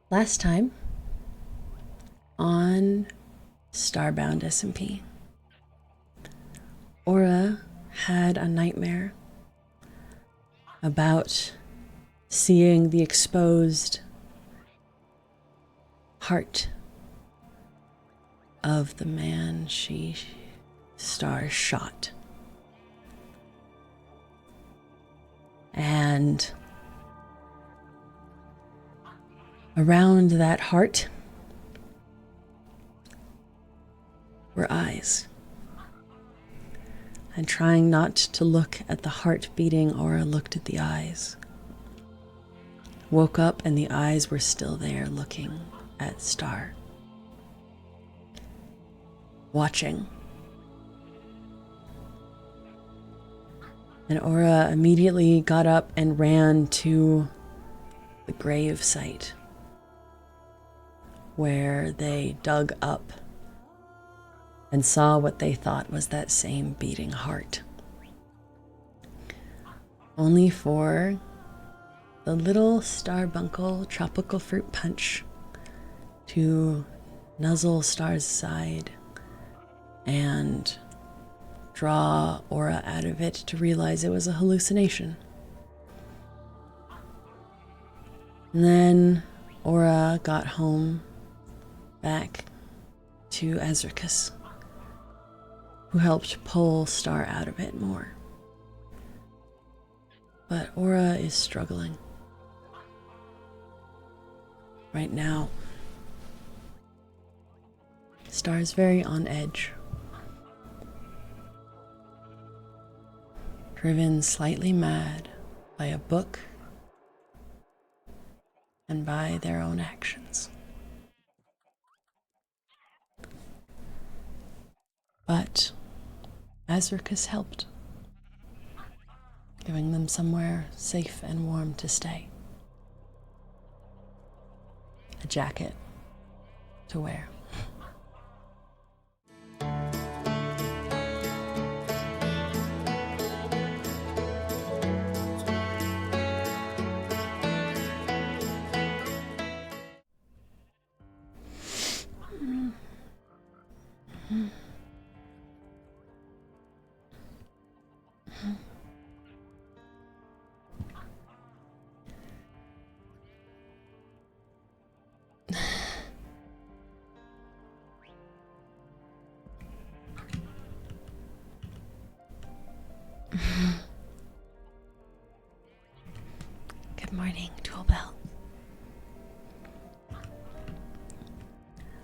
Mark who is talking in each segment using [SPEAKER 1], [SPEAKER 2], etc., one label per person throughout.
[SPEAKER 1] Last time on StarBound SMP, Aura had a nightmare about seeing the exposed heart of the man Star shot. And around that heart were eyes. And trying not to look at the heart beating, Aura looked at the eyes. Woke up and the eyes were still there looking at Star. Watching. And Aura immediately got up and ran to the grave site where they dug up and saw what they thought was that same beating heart. Only for the little Starbunkle tropical fruit punch to nuzzle Star's side and draw Aura out of it to realize it was a hallucination. And then Aura got home back to Azricus, who helped pull Star out of it more. But Aura is struggling. Right now, Star's very on edge. Driven slightly mad by a book and by their own actions. But Azricus helped, giving them somewhere safe and warm to stay. A jacket to wear. Good morning, Toolbell.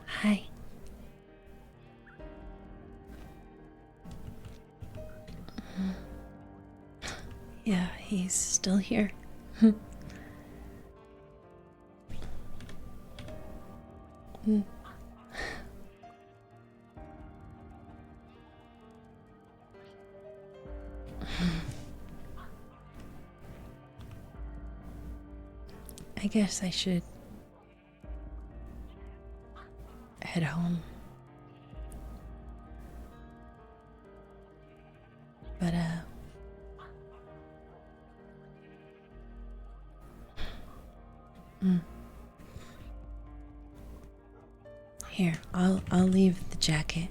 [SPEAKER 1] Hi. Yeah, he's still here. I guess I should head home. But, Here, I'll leave the jacket.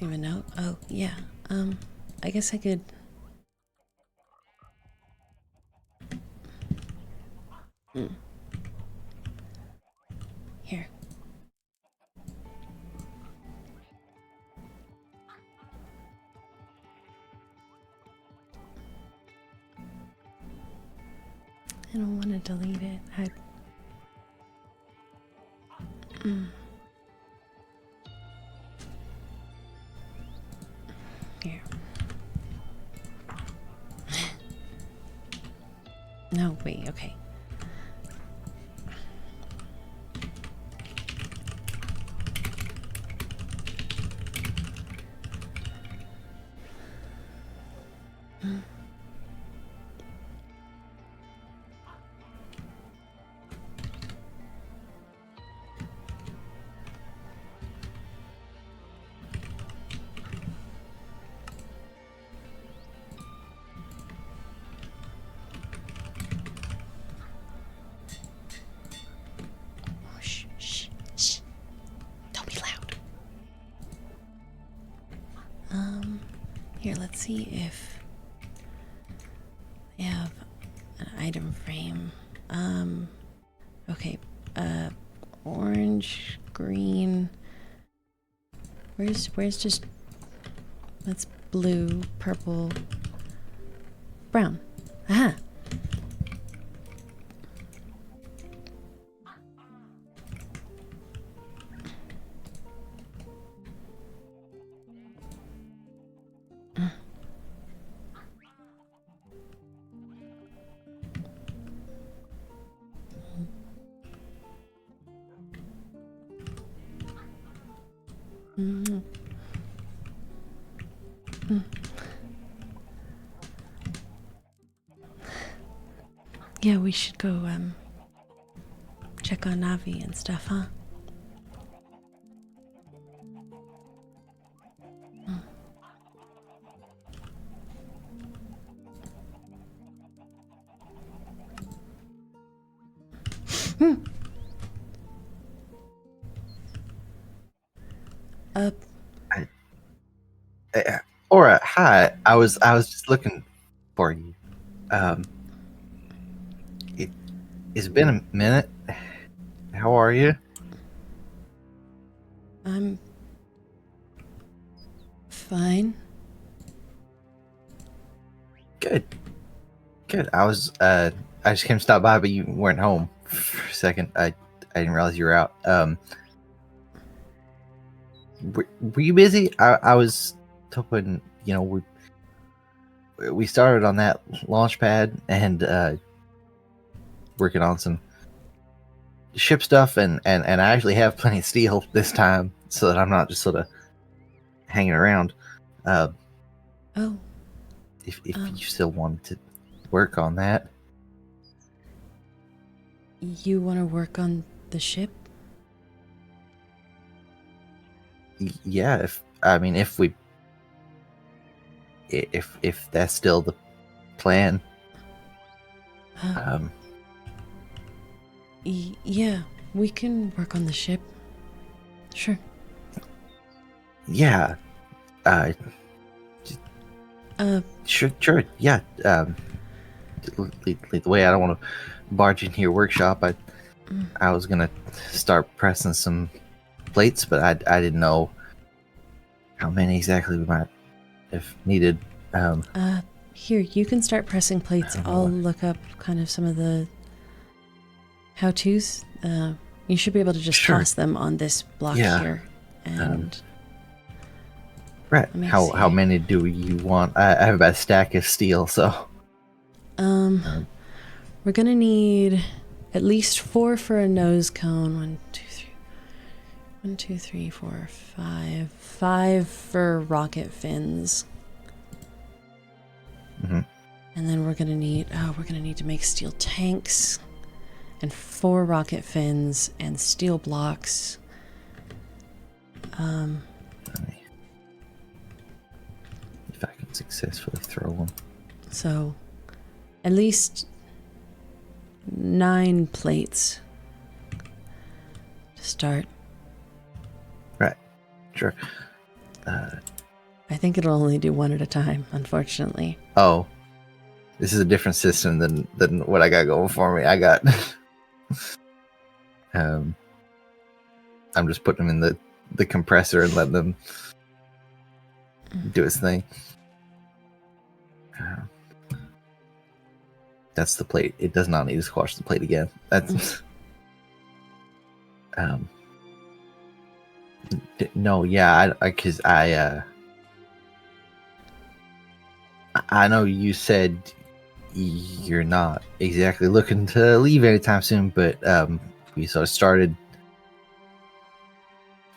[SPEAKER 1] Leave a note. Oh, yeah. I guess I could. Here. I don't want to delete it. Here. No, wait, okay. Here, let's see if they have an item frame. Okay, orange, green. Where's just, that's blue, purple, brown. Aha! Yeah, we should go check on Navi and stuff, huh?
[SPEAKER 2] Aura, hi. I was just looking for you. It's been a minute. How are you?
[SPEAKER 1] I'm fine.
[SPEAKER 2] Good. I just came to stop by, but you weren't home for a second. I didn't realize you were out. Were you busy? I was hoping, we started on that launch pad and working on some ship stuff, and I actually have plenty of steel this time, so that I'm not just sort of hanging around. If you still wanted to work on that.
[SPEAKER 1] You want to work on the ship?
[SPEAKER 2] Yeah, if that's still the plan.
[SPEAKER 1] Yeah, we can work on the ship. Sure.
[SPEAKER 2] Yeah. Sure. Yeah. Lead the way. I don't want to barge into your workshop. I was gonna start pressing some plates, but I didn't know how many exactly we might have needed.
[SPEAKER 1] Here, you can start pressing plates. I'll look up kind of some of the how-tos. You should be able to just toss them on this block here. And
[SPEAKER 2] right. How many do you want? I have about a stack of steel, so.
[SPEAKER 1] We're gonna need at least 4 for a nose cone. 1, 2, 3, 4, 5. 5 for rocket fins.
[SPEAKER 2] Mm-hmm.
[SPEAKER 1] And then we're gonna need to make steel tanks, and 4 rocket fins and steel blocks.
[SPEAKER 2] If I can successfully throw them.
[SPEAKER 1] So, at least 9 plates to start.
[SPEAKER 2] Right. Sure.
[SPEAKER 1] I think it'll only do 1 at a time, unfortunately.
[SPEAKER 2] Oh, this is a different system than what I got going for me. I got. I'm just putting them in the compressor and letting them do its thing. That's the plate. It does not need to squash the plate again. That's no, yeah, because I know you said you're not exactly looking to leave anytime soon, but we sort of started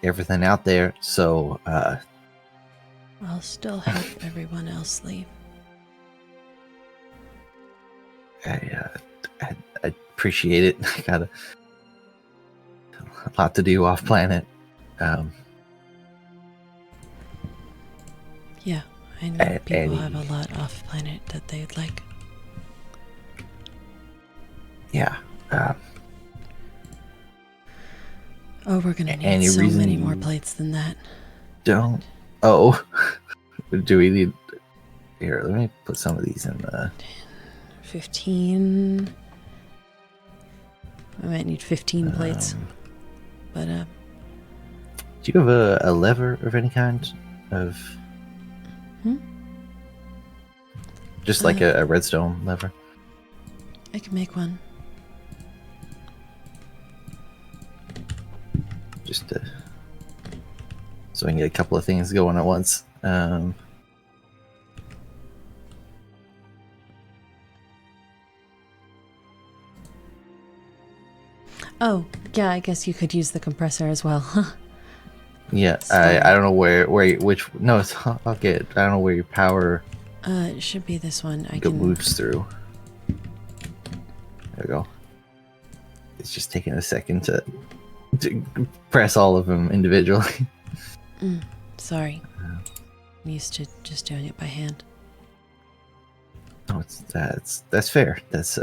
[SPEAKER 2] everything out there, so
[SPEAKER 1] I'll still help everyone else leave.
[SPEAKER 2] I appreciate it. I got a lot to do off planet.
[SPEAKER 1] Yeah, I know people have a lot off planet that they'd like.
[SPEAKER 2] Yeah.
[SPEAKER 1] Oh, we're gonna need so many more plates than that.
[SPEAKER 2] Don't. Oh. Do we need... Here, let me put some of these in the...
[SPEAKER 1] 15. I might need 15 plates. But,
[SPEAKER 2] Do you have a lever of any kind? Just like a redstone lever?
[SPEAKER 1] I can make one.
[SPEAKER 2] Just so we can get a couple of things going at once.
[SPEAKER 1] Oh, yeah, I guess you could use the compressor as well, huh?
[SPEAKER 2] Yeah,
[SPEAKER 1] Sorry.
[SPEAKER 2] I don't know which... No, it's... I'll get... I don't know where your power
[SPEAKER 1] It should be this one. I can...
[SPEAKER 2] moves through. There we go. It's just taking a second to press all of them individually.
[SPEAKER 1] Sorry. I'm used to just doing it by hand.
[SPEAKER 2] Oh, that's fair. That's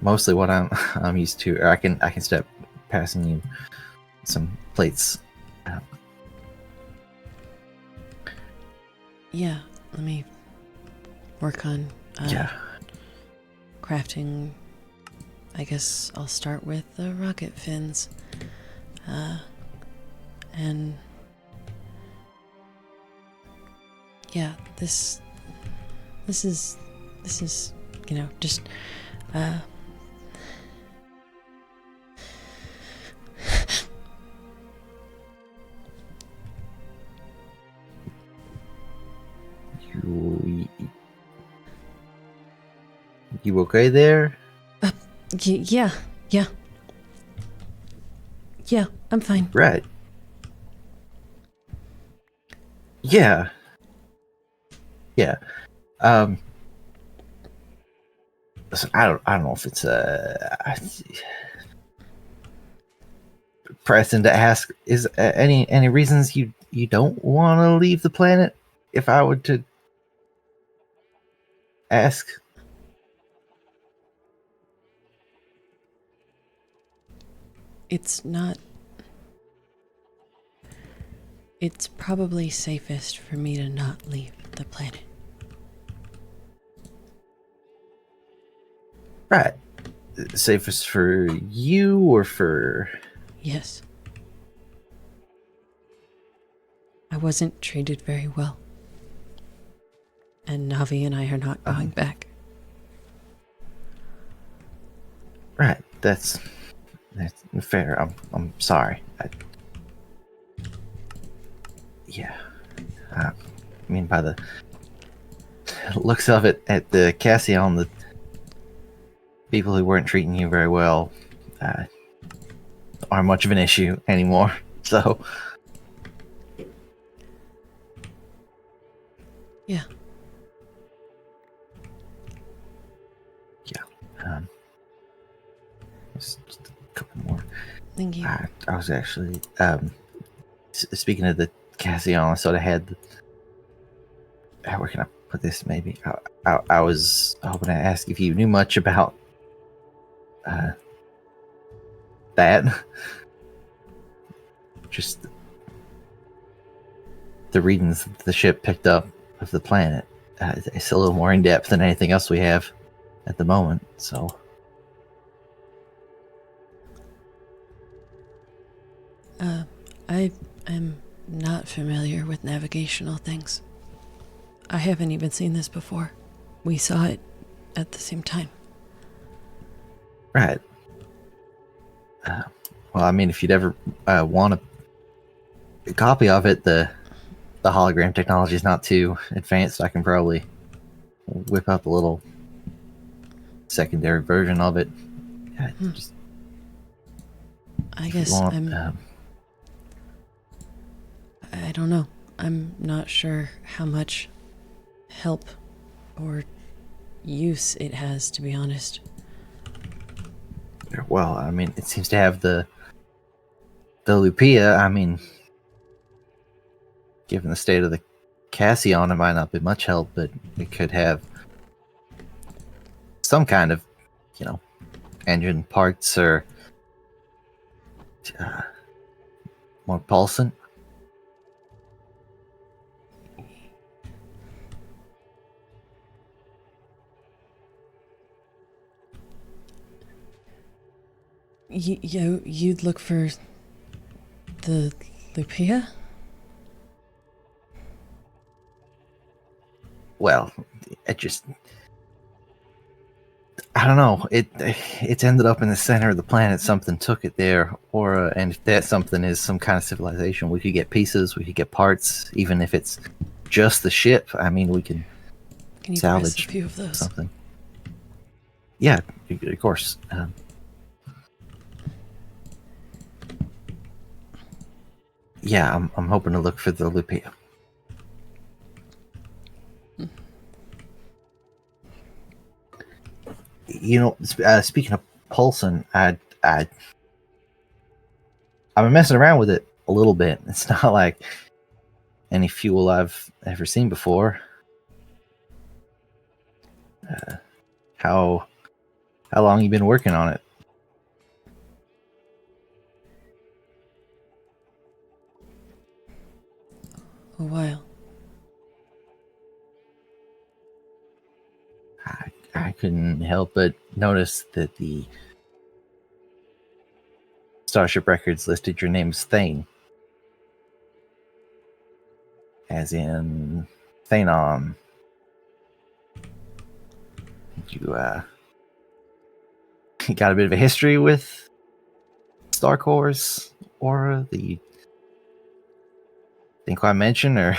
[SPEAKER 2] mostly what I'm used to. Or I can start passing you some plates.
[SPEAKER 1] Yeah, let me work on
[SPEAKER 2] Yeah.
[SPEAKER 1] crafting. I guess I'll start with the rocket fins. And yeah, this is, you know, just
[SPEAKER 2] You okay there?
[SPEAKER 1] yeah, I'm fine.
[SPEAKER 2] Right. Yeah. Yeah. Listen, I don't know if it's pressing to ask. Is any reasons you don't want to leave the planet? If I were to ask.
[SPEAKER 1] It's not. It's probably safest for me to not leave the planet.
[SPEAKER 2] Right. Safest for you or for...
[SPEAKER 1] Yes. I wasn't treated very well. And Navi and I are not going back.
[SPEAKER 2] Right. That's fair. I'm sorry. Yeah. I mean, by the looks of it, at the Cassion, the people who weren't treating you very well aren't much of an issue anymore. So.
[SPEAKER 1] Yeah.
[SPEAKER 2] Yeah. Just a couple more.
[SPEAKER 1] Thank you.
[SPEAKER 2] I was actually speaking of the Cassion, I sort of had. Where can I put this? Maybe I was hoping to ask if you knew much about that. Just the readings the ship picked up of the planet. It's a little more in depth than anything else we have at the moment. So.
[SPEAKER 1] I am not familiar with navigational things. I haven't even seen this before. We saw it at the same time.
[SPEAKER 2] Right. Well, I mean, if you'd ever want a copy of it, the hologram technology is not too advanced. I can probably whip up a little secondary version of it. Just,
[SPEAKER 1] I guess I don't know. I'm not sure how much help or use it has, to be honest.
[SPEAKER 2] Well, I mean, it seems to have the Lupia. I mean, given the state of the Cassion, it might not be much help, but it could have some kind of, engine parts or more pulsant.
[SPEAKER 1] You'd look for the Lupia?
[SPEAKER 2] Well, it just, I don't know. It's ended up in the center of the planet. Something took it there, or and if that something is some kind of civilization, we could get pieces, we could get parts, even if it's just the ship. I mean, we can
[SPEAKER 1] Can you press a
[SPEAKER 2] salvage
[SPEAKER 1] few of those?
[SPEAKER 2] something. Yeah, of course. Yeah, I'm hoping to look for the Lupia. You know, speaking of Pulson, I've been messing around with it a little bit. It's not like any fuel I've ever seen before. How long you been working on it?
[SPEAKER 1] A while.
[SPEAKER 2] I couldn't help but notice that the Starship Records listed your name as Thane. As in Thanon. You you got a bit of a history with Star Cores Aura that you think I mentioned, or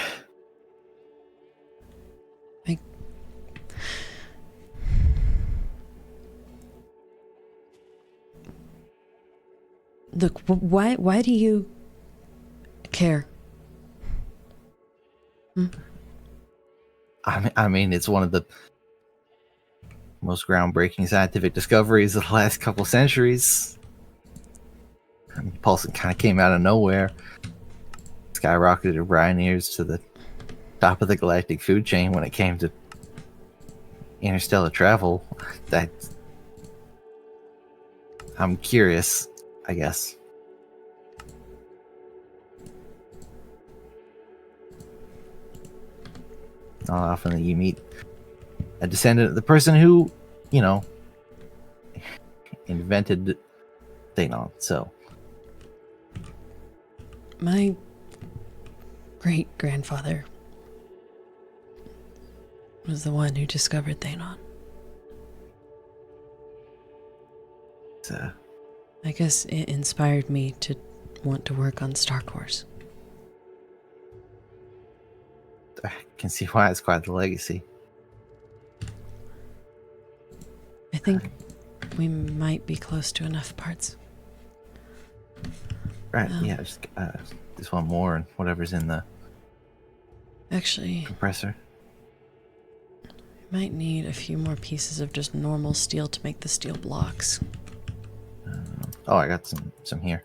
[SPEAKER 1] Look, why do you care?
[SPEAKER 2] I mean, it's one of the most groundbreaking scientific discoveries of the last couple centuries. I mean, Paulson kind of came out of nowhere, skyrocketed Ryanair's to the top of the galactic food chain when it came to interstellar travel. That I'm curious, I guess. Not often that you meet a descendant of the person who, you know, invented Thanon. So,
[SPEAKER 1] My great-grandfather was the one who discovered Thanon. I guess it inspired me to want to work on Star Cores.
[SPEAKER 2] I can see why it's quite the legacy.
[SPEAKER 1] I think we might be close to enough parts.
[SPEAKER 2] Right, yeah, just one more and whatever's in the
[SPEAKER 1] Actually,
[SPEAKER 2] compressor.
[SPEAKER 1] I might need a few more pieces of just normal steel to make the steel blocks.
[SPEAKER 2] Oh, I got some here.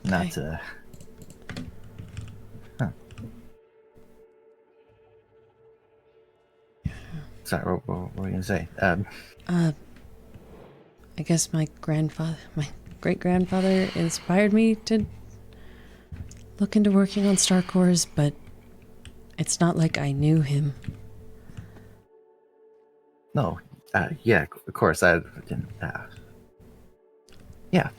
[SPEAKER 2] Not to. Sorry, what were you gonna say?
[SPEAKER 1] I guess my great-grandfather inspired me to look into working on Star Cores, but it's not like I knew him.
[SPEAKER 2] No, yeah, of course I didn't. Yeah,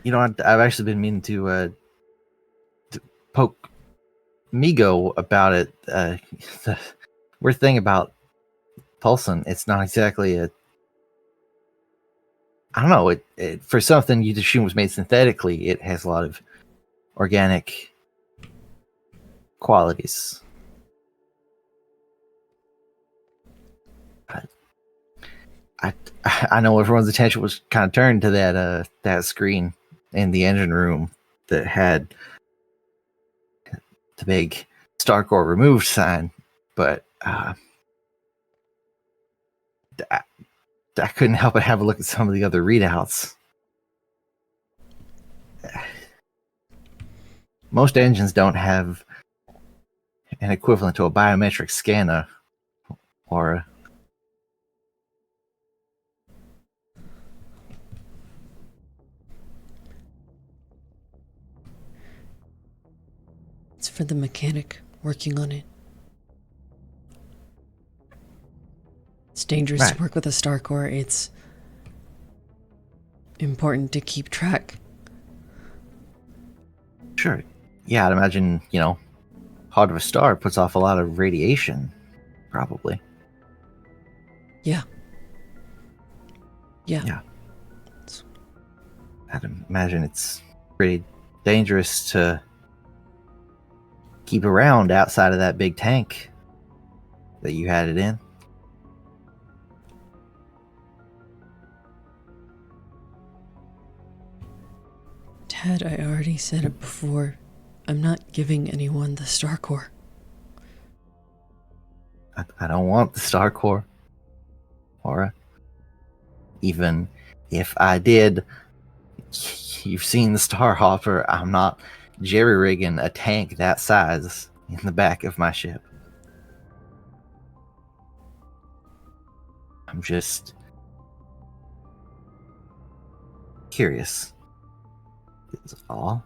[SPEAKER 2] you know, I've actually been meaning to poke Migo about it. The weird thing about Pulson, it's not exactly a. I don't know. It for something you'd assume was made synthetically, it has a lot of organic qualities. I know everyone's attention was kind of turned to that screen in the engine room that had the big StarCore removed sign, but I couldn't help but have a look at some of the other readouts. Most engines don't have an equivalent to a biometric scanner or
[SPEAKER 1] for the mechanic working on it. It's dangerous
[SPEAKER 2] Right.
[SPEAKER 1] to work with a star core. It's important to keep track.
[SPEAKER 2] Sure. Yeah, I'd imagine, heart of a star puts off a lot of radiation, probably.
[SPEAKER 1] Yeah.
[SPEAKER 2] Yeah. I'd imagine it's pretty dangerous to keep around outside of that big tank that you had it in.
[SPEAKER 1] Ted, I already said it before. I'm not giving anyone the star core.
[SPEAKER 2] I don't want the star core, Aura. Even if I did, you've seen the Star Hopper. I'm not jerry-rigging a tank that size in the back of my ship. I'm just curious. That's all.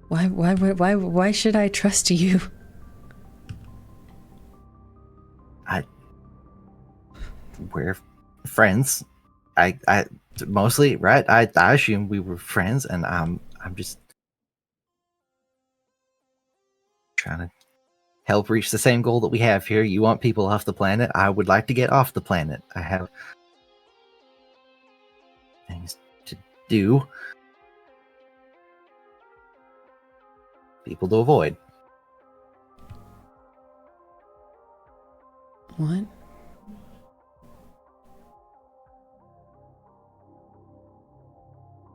[SPEAKER 1] Why should I trust you?
[SPEAKER 2] We're friends. I mostly, right? I assume we were friends, and I'm just trying to help reach the same goal that we have here. You want people off the planet. I would like to get off the planet. I have things to do. People to avoid.
[SPEAKER 1] What?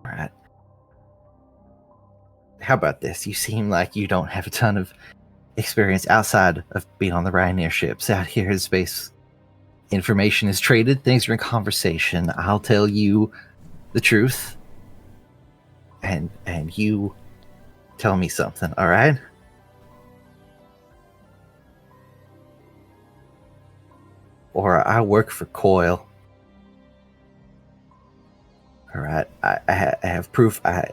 [SPEAKER 2] All right. How about this? You seem like you don't have a ton of experience outside of being on the Ryanair ships. Out here in space, information is traded, things are in conversation. I'll tell you the truth, and you tell me something, all right? Or I work for Coil. All right, I have proof. I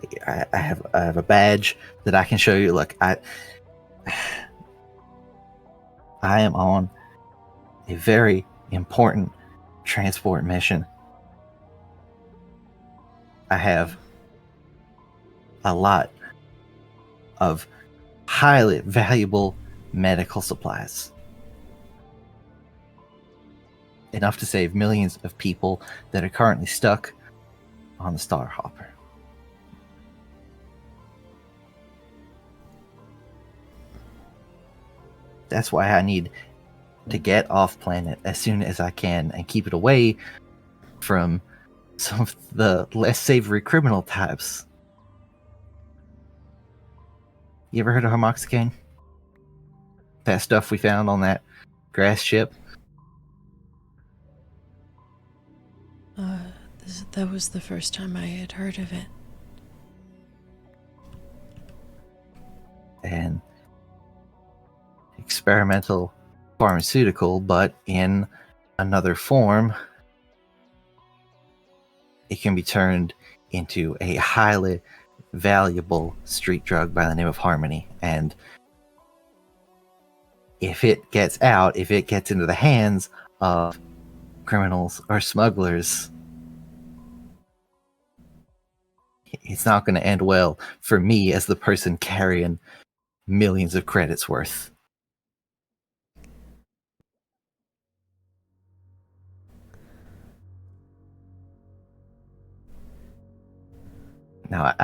[SPEAKER 2] have a badge that I can show you. Look, I am on a very important transport mission. I have a lot of highly valuable medical supplies. Enough to save millions of people that are currently stuck on the Star Hopper. That's why I need to get off planet as soon as I can and keep it away from some of the less savory criminal types. You ever heard of homoxicane? That stuff we found on that grass ship?
[SPEAKER 1] That was the first time I had heard of it.
[SPEAKER 2] An experimental pharmaceutical, but in another form. It can be turned into a highly valuable street drug by the name of Harmony. And if it gets out, if it gets into the hands of criminals or smugglers, it's not going to end well for me as the person carrying millions of credits worth. Now,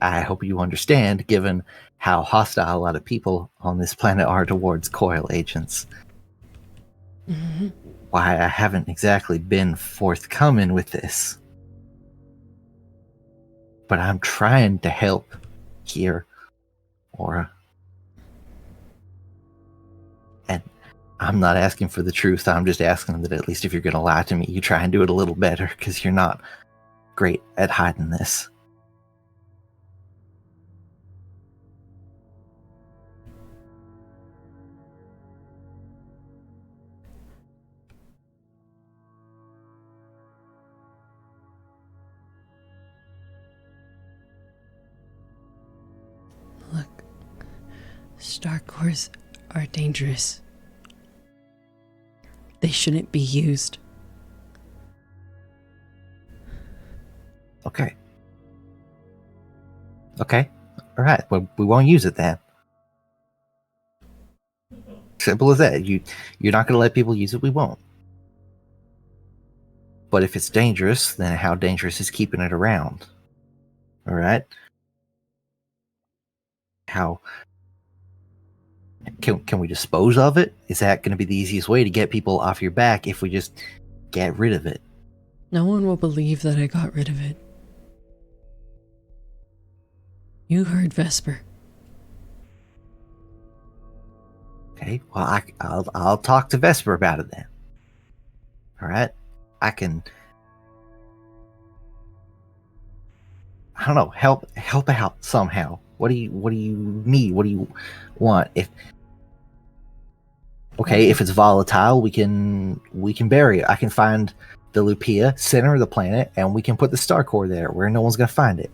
[SPEAKER 2] I hope you understand, given how hostile a lot of people on this planet are towards Coil agents, why I haven't exactly been forthcoming with this. But I'm trying to help here, Aura. And I'm not asking for the truth. I'm just asking that at least if you're going to lie to me, you try and do it a little better, because you're not great at hiding this.
[SPEAKER 1] Look, Star cores are dangerous. They shouldn't be used.
[SPEAKER 2] Okay. Okay. All right. Well, we won't use it then. Simple as that. You're not going to let people use it. We won't. But if it's dangerous, then how dangerous is keeping it around? All right. How can we dispose of it? Is that going to be the easiest way to get people off your back if we just get rid of it?
[SPEAKER 1] No one will believe that I got rid of it. You heard Vesper.
[SPEAKER 2] Okay. Well, I'll talk to Vesper about it then. All right. I don't know. Help out somehow. What do you need? What do you want? If it's volatile, we can bury it. I can find the Lupia, center of the planet, and we can put the star core there where no one's gonna find it.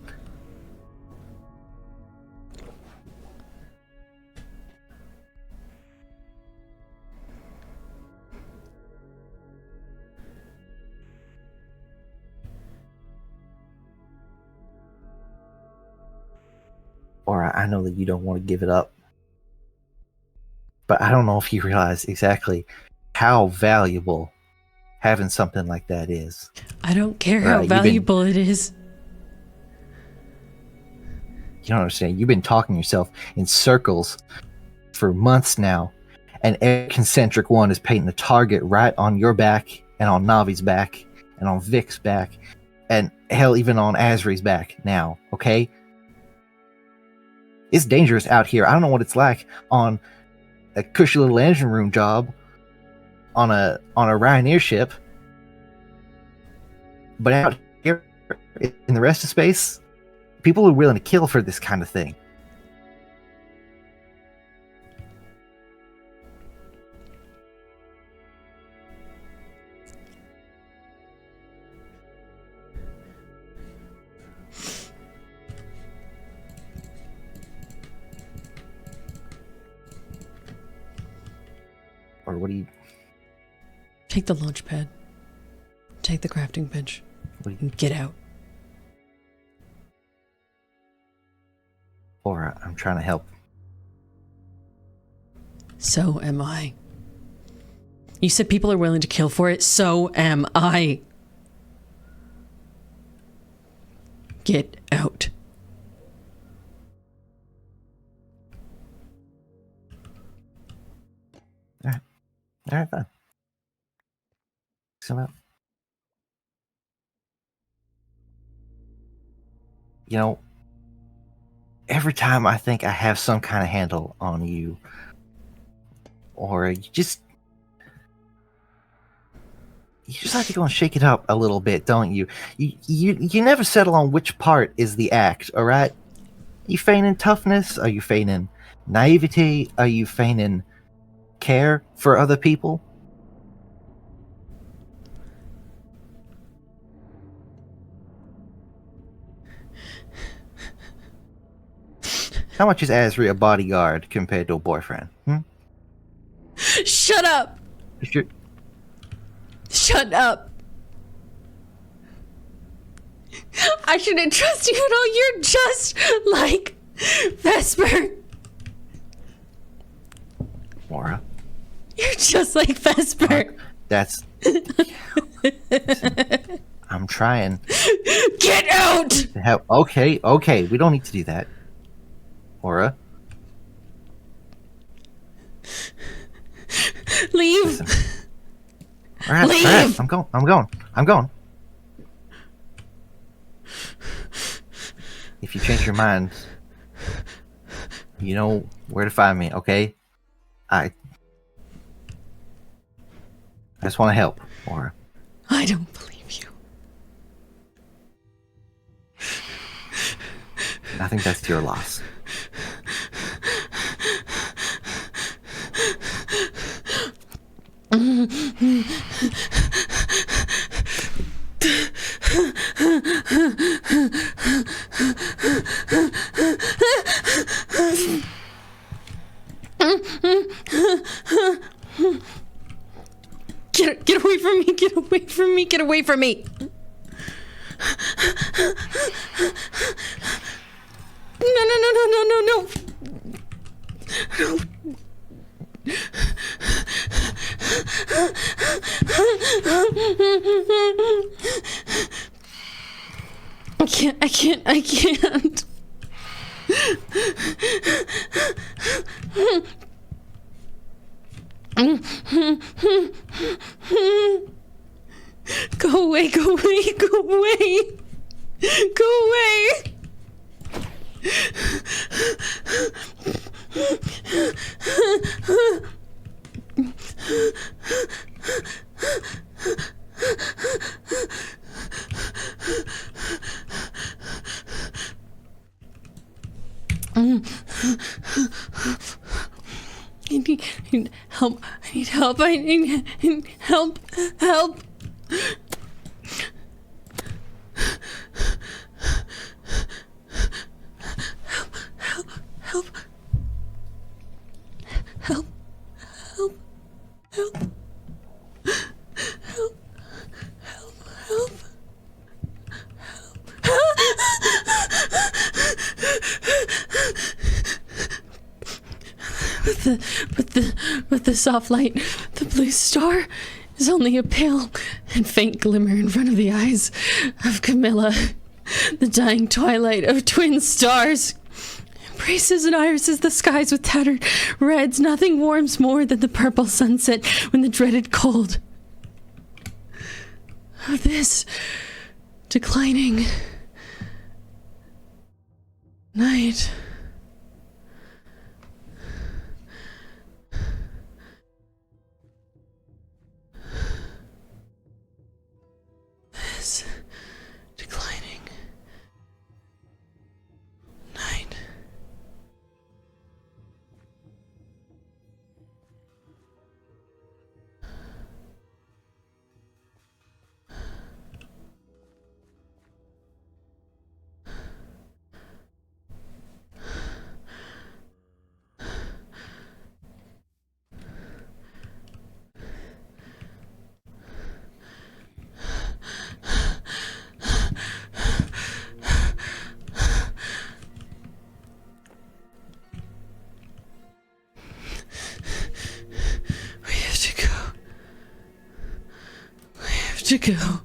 [SPEAKER 2] Or I know that you don't want to give it up, but I don't know if you realize exactly how valuable having something like that is.
[SPEAKER 1] I don't care how valuable it is.
[SPEAKER 2] You don't understand. You've been talking yourself in circles for months now, and every concentric one is painting a target right on your back, and on Navi's back, and on Vic's back, and hell, even on Asri's back now, okay? It's dangerous out here. I don't know what it's like on a cushy little engine room job on a Ryanair ship, but out here in the rest of space, people are willing to kill for this kind of thing. Or what do you...
[SPEAKER 1] Take the launch pad. Take the crafting bench. And get out.
[SPEAKER 2] Or I'm trying to help.
[SPEAKER 1] So am I. You said people are willing to kill for it. So am I. Get out.
[SPEAKER 2] All right, fine. So, you know, every time I think I have some kind of handle on you, or you just like to go and shake it up a little bit, don't you? You never settle on which part is the act, all right? You feigning toughness? Are you feigning naivety? Are you feigning care for other people? How much is Asri a bodyguard compared to a boyfriend?
[SPEAKER 1] Shut up! Shut up! I shouldn't trust you at all. You're just like Vesper.
[SPEAKER 2] Mora.
[SPEAKER 1] You're just like Vesper.
[SPEAKER 2] That's... I'm trying.
[SPEAKER 1] Get out!
[SPEAKER 2] Okay. We don't need to do that. Mora.
[SPEAKER 1] Leave.
[SPEAKER 2] Listen. All right,
[SPEAKER 1] Leave.
[SPEAKER 2] I'm going. If you change your mind, you know where to find me, okay? I just want to help, Mora.
[SPEAKER 1] I don't believe you.
[SPEAKER 2] I think that's your loss.
[SPEAKER 1] Get away from me! Get away from me! Get away from me! No, no, no, no, no, no, no! No. I can't. Go away, go away, go away! Go away! I need help. I need help. I need help. Help. Help. Help. Help. Help. Help. Help. With the soft light, the blue star is only a pale and faint glimmer in front of the eyes of Camilla, the dying twilight of twin stars. Embraces and irises the skies with tattered reds. Nothing warms more than the purple sunset when the dreaded cold of this declining night. This declining night. We have to go.